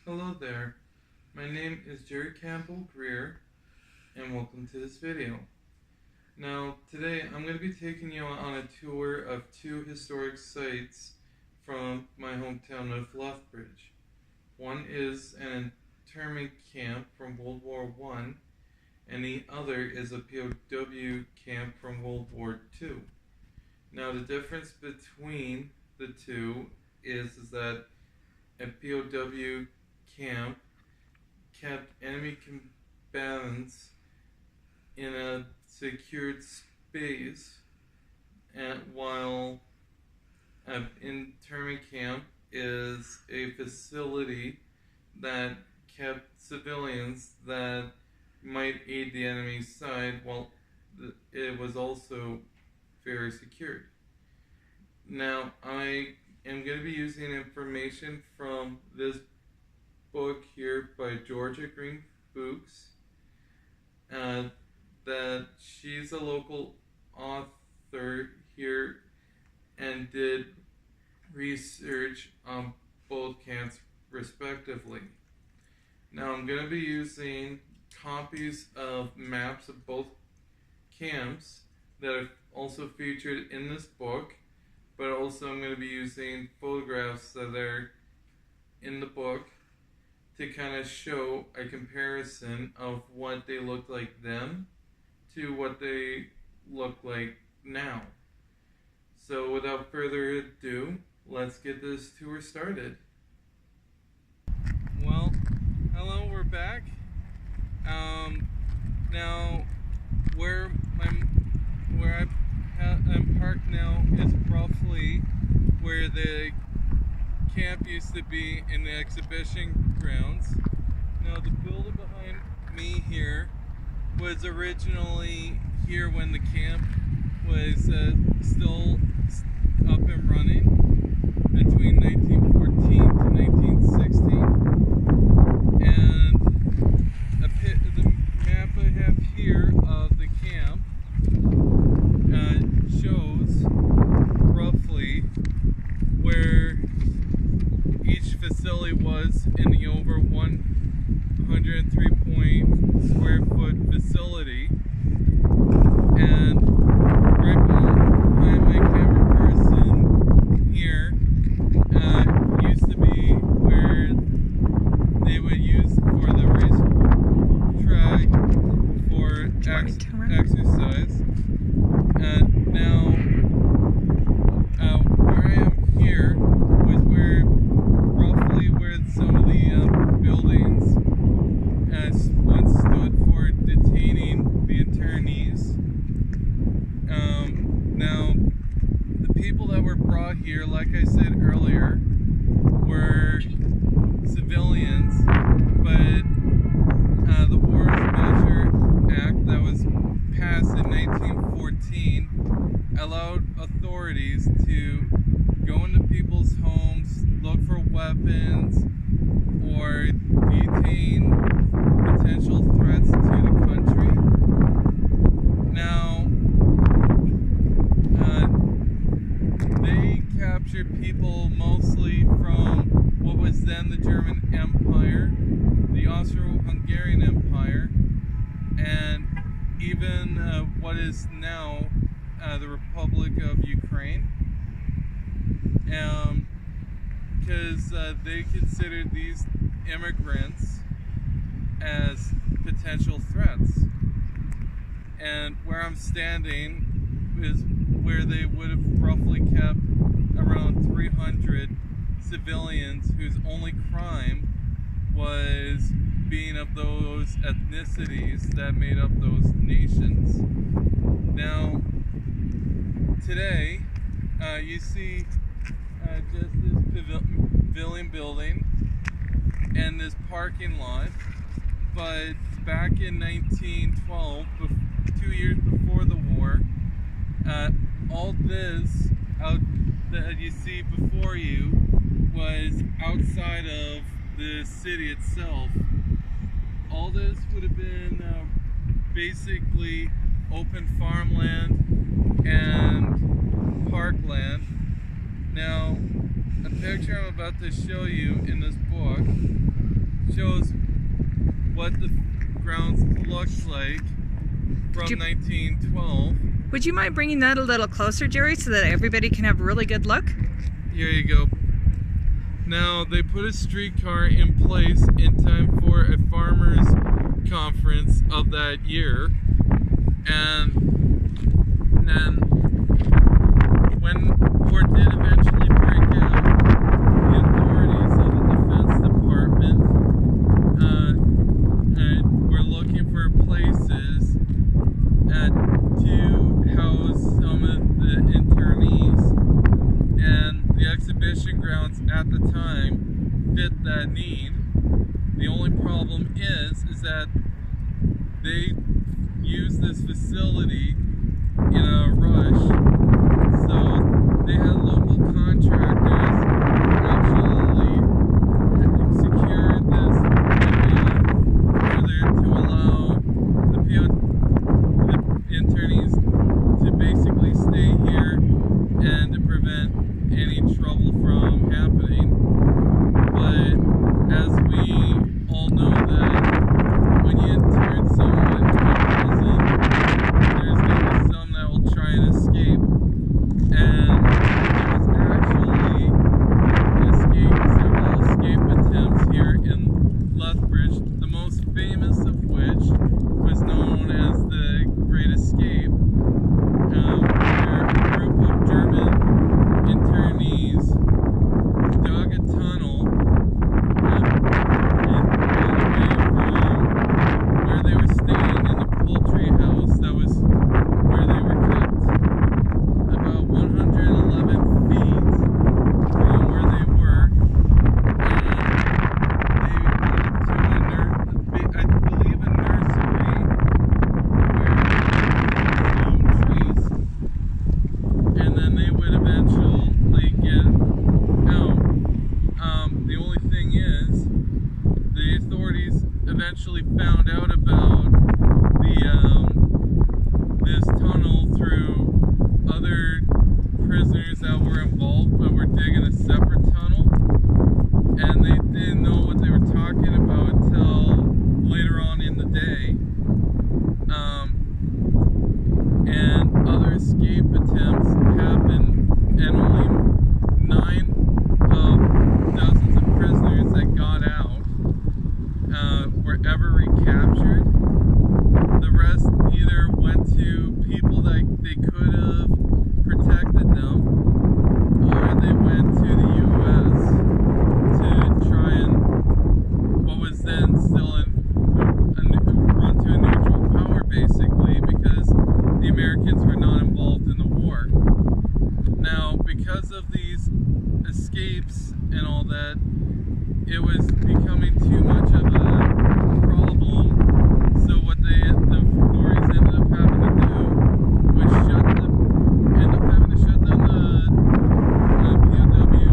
Hello there, my name is Campbell-Greer and welcome to this video. Now today I'm going to be taking you on a tour of two historic sites from my hometown of Lethbridge. One is an internment camp from World War I and the other is a POW camp from World War II. Now the difference between the two is that a POW camp kept enemy combatants in a secured space, and while an internment camp is a facility that kept civilians that might aid the enemy's side while it was also very secured. Now I am going to be using information from this book here by Georgia Green Fuchs, that she's a local author here and did research on both camps respectively. Now I'm going to be using copies of maps of both camps that are also featured in this book, but also I'm going to be using photographs that are in the book to kind of show a comparison of what they looked like then to what they look like now. So without further ado, let's get this tour started. Well, hello, we're back. Now where I'm parked now is roughly where the camp used to be in the exhibition grounds. Now the building behind me here was originally here when the camp was still up and running between 1914 to 1916. And the map I have here of the camp shows roughly where each facility was in the over 103 square foot facility, and right behind my camera person here used to be where they would use for the racetrack for exercise. Now where I am here was where some of the buildings once stood for detaining the internees. Now the people that were brought here, like I said earlier, were civilians, but the War Measure Act that was passed in 1914 allowed authorities to go into people's homes, look for weapons, or detain potential threats to the country. Now, they captured people mostly from what was then the German Empire, the Austro-Hungarian Empire, and even what is now the Republic of Ukraine. Because they considered these immigrants as potential threats. And where I'm standing is where they would have roughly kept around 300 civilians whose only crime was being of those ethnicities that made up those nations. Now, today, you see just this pavilion building and this parking lot, but back in 1912, 2 years before the war, all this that you see before you was outside of the city itself. All this would have been basically open farmland and parkland. Now, a picture I'm about to show you in this book shows what the grounds looks like from 1912. Would you mind bringing that a little closer, Jerry, so that everybody can have a really good look? Here you go. Now, they put a streetcar in place in time for a farmers' conference of that year. And then, when war did eventually break out, the authorities of the Defense Department were looking for places to house some of the internees. And the exhibition grounds at the time fit that need. The only problem is that they used this facility in a rush, so they had local contractors actually secure this area further to allow the internees to basically stay here and to prevent any trouble from happening. But as we all know, that when you intern someone in prison, there's going to be some that will try and escape. And there was actually several escape attempts here in Lethbridge, the most famous of which was known as the Great Escape, where a group of German internees dug a tunnel from where they were staying in the poultry house that was where they were kept, about 111 feet from where they were, and they got to I believe a nursery where they consumed trees, and then they would eventually get out. The only thing is, the authorities eventually found out about this tunnel through other prisoners that were involved but were digging a separate tunnel, and they didn't know what they were talking about until later on in the day. And other escape attempts happened, and only 9 of dozens of prisoners that got out were ever recaptured. The rest either went to people that they could have protected them, or they went to the U.S. to try and, what was then still run to a neutral power, basically, because the Americans were not involved in the war. Now, because of these escapes and all that, it was becoming too much of a problem. So what the authorities ended up having to do was end up having to shut down the POW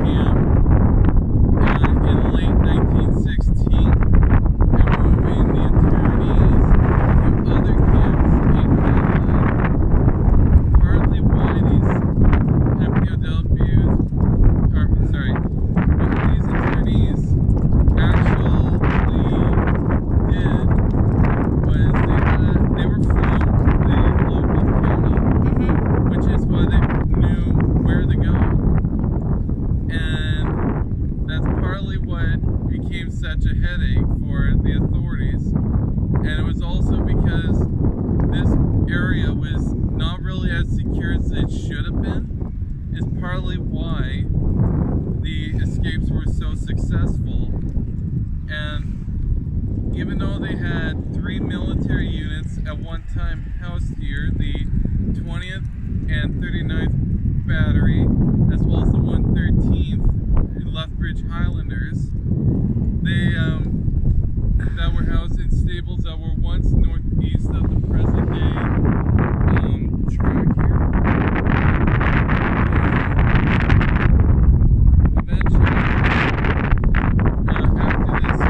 camp in late 1916, and moving the internees to other camps in Canada. Partly why these POWs, what these internees actually did was they were from the local county, which is why they knew where to go. And that's partly what became such a headache for the authorities. And it was also because this area was not really as secure as it should have been, is partly why the escapes were so successful. And even though they had 3 military units at one time housed here, the 20th and 39th Battery, as well as the 113th Lethbridge Highlanders, they that were housed in stables that were once northeast of the present day track here. Eventually, after this,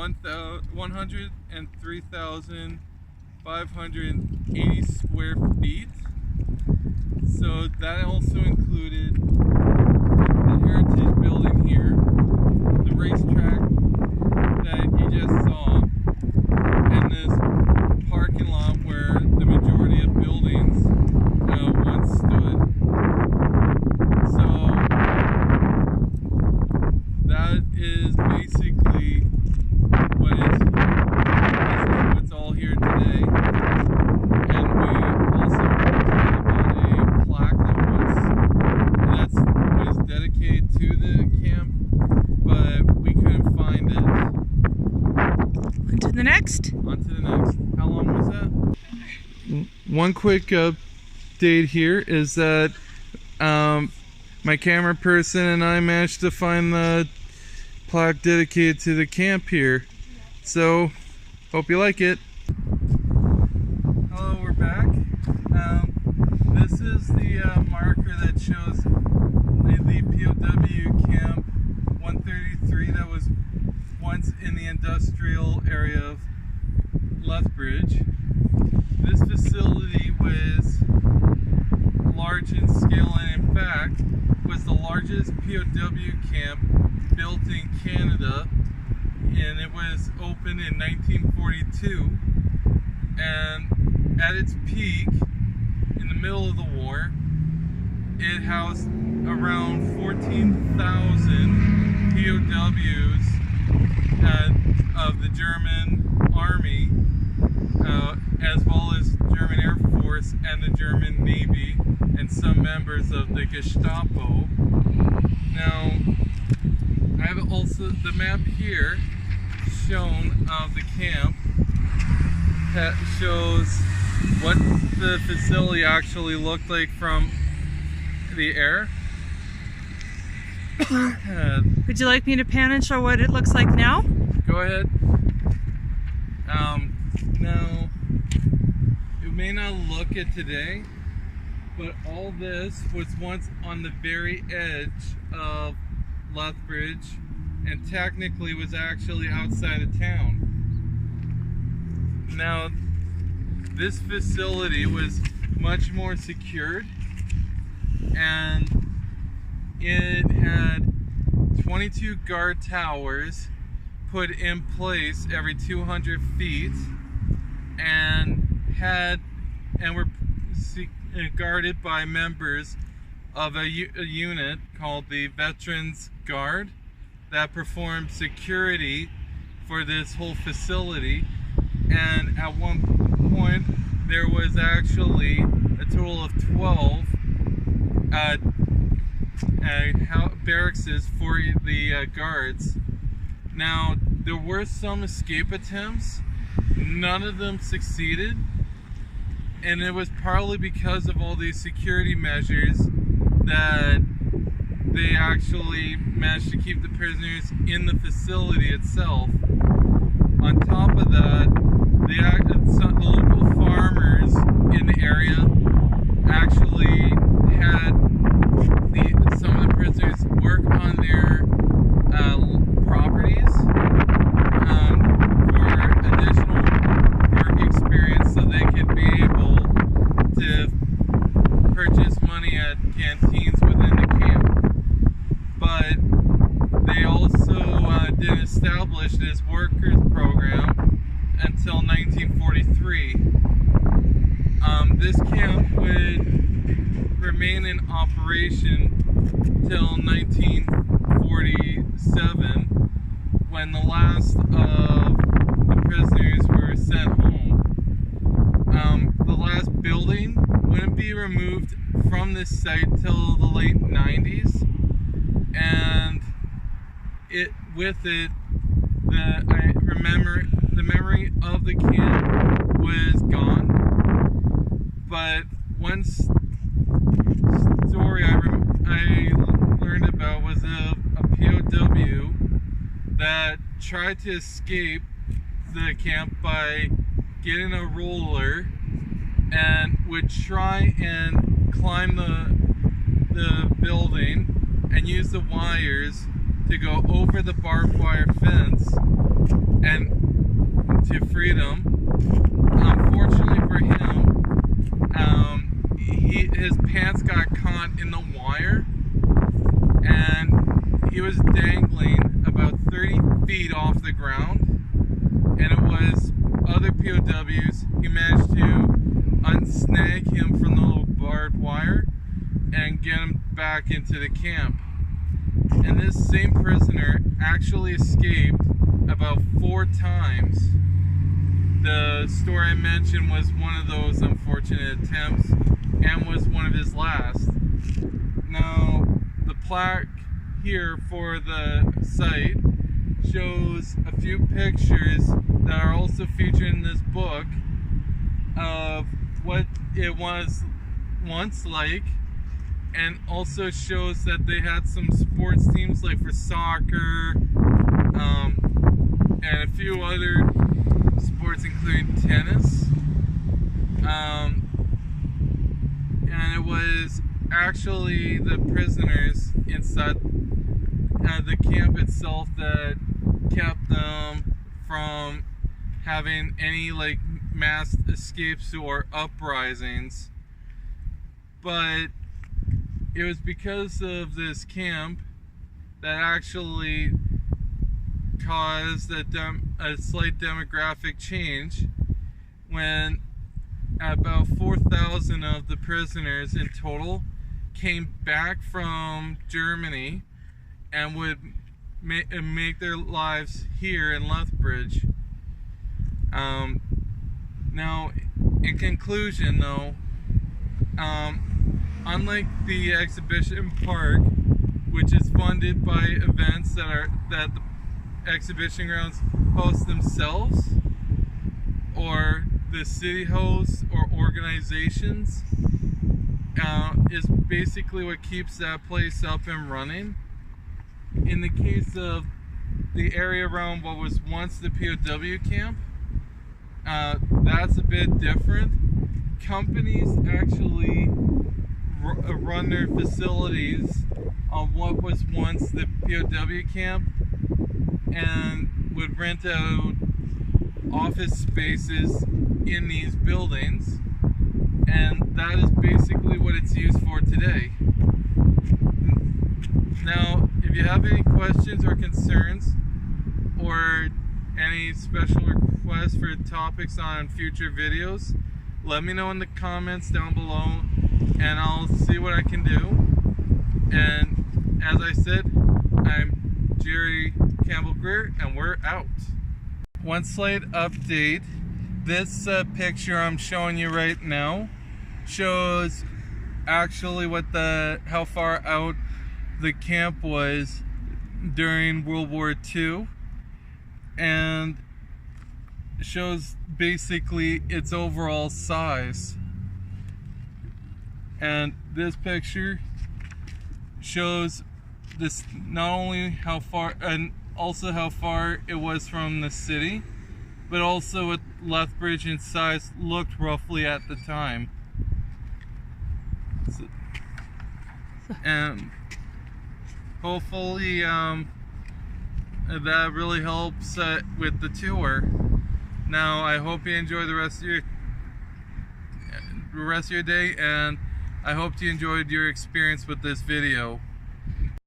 103,580 square feet. So that also included the heritage building here, the racetrack that you just saw, and this parking lot where the majority of buildings once stood. So that is basically what's all here today. And we also talked about a plaque that was dedicated to the camp, but we couldn't find it. On to the next. On to the next. How long was that? One quick update here is that my camera person and I managed to find the plaque dedicated to the camp here. So, hope you like it. Hello, we're back. This is the marker that shows the POW Camp 133 that was once in the industrial area of Lethbridge. This facility was large in scale and in fact was the largest POW camp built in Canada, and it was opened in 1942, and at its peak in the middle of the war it housed around 14,000 POWs of the German Army, as well as German Air Force and the German Navy and some members of the Gestapo. Now, I have also the map here shown of the camp that shows what the facility actually looked like from the air. Would you like me to pan and show what it looks like now? Go ahead. Now, it may not look it today, but all this was once on the very edge of Lethbridge and technically was actually outside of town. Now, this facility was much more secured, and it had 22 guard towers put in place every 200 feet and were guarded by members of a unit called the Veterans Guard that performed security for this whole facility. And at one point there was actually a total of 12 barracks for the guards. Now, there were some escape attempts. None of them succeeded, and it was partly because of all these security measures that they actually managed to keep the prisoners in the facility itself. On top of that, the local farmers in the area actually had some of the prisoners work on their properties for additional work experience, so they could be able to purchase money at canteens within the camp. But they also didn't establish this workers program until 1943. This camp would remain in operation till 1947, when the last of the prisoners were sent home. The last building wouldn't be removed from this site till the late 90s, and the memory of the camp was gone. But one story I learned about was a POW that tried to escape the camp by getting a roller and would try and climb the building and use the wires to go over the barbed wire fence and to freedom. Unfortunately for him, his pants got caught in the wire, and he was dangling about 30 feet off the ground, and it was other POWs. He managed to unsnag him from the little barbed wire and get him back into the camp. And this same prisoner actually escaped about 4 times. The story I mentioned was one of those unfortunate attempts and was one of his last. Now, the plaque here for the site shows a few pictures that are also featured in this book of what it was once like, and also shows that they had some sports teams like for soccer and a few other sports including tennis, and it was actually the prisoners inside the camp itself that kept them from having any like mass escapes or uprisings. But it was because of this camp that actually caused a slight demographic change when about 4,000 of the prisoners in total came back from Germany and would make their lives here in Lethbridge. Now, in conclusion though, unlike the exhibition park, which is funded by events that the exhibition grounds host themselves, or the city hosts or organizations, is basically what keeps that place up and running. In the case of the area around what was once the POW camp, that's a bit different. Companies actually run their facilities on what was once the POW camp and would rent out office spaces in these buildings, and that is basically what it's used for today. Now, if you have any questions or concerns or any special requests for topics on future videos, let me know in the comments down below and I'll see what I can do. And as I said, I'm Jerry Campbell-Greer and we're out. One slight update. This picture I'm showing you right now shows actually how far out the camp was during World War II, and shows basically its overall size. And this picture shows this not only how far, and also how far it was from the city, but also what Lethbridge in size looked roughly at the time. And hopefully that really helps with the tour. Now I hope you enjoy the rest of your day, and I hope you enjoyed your experience with this video.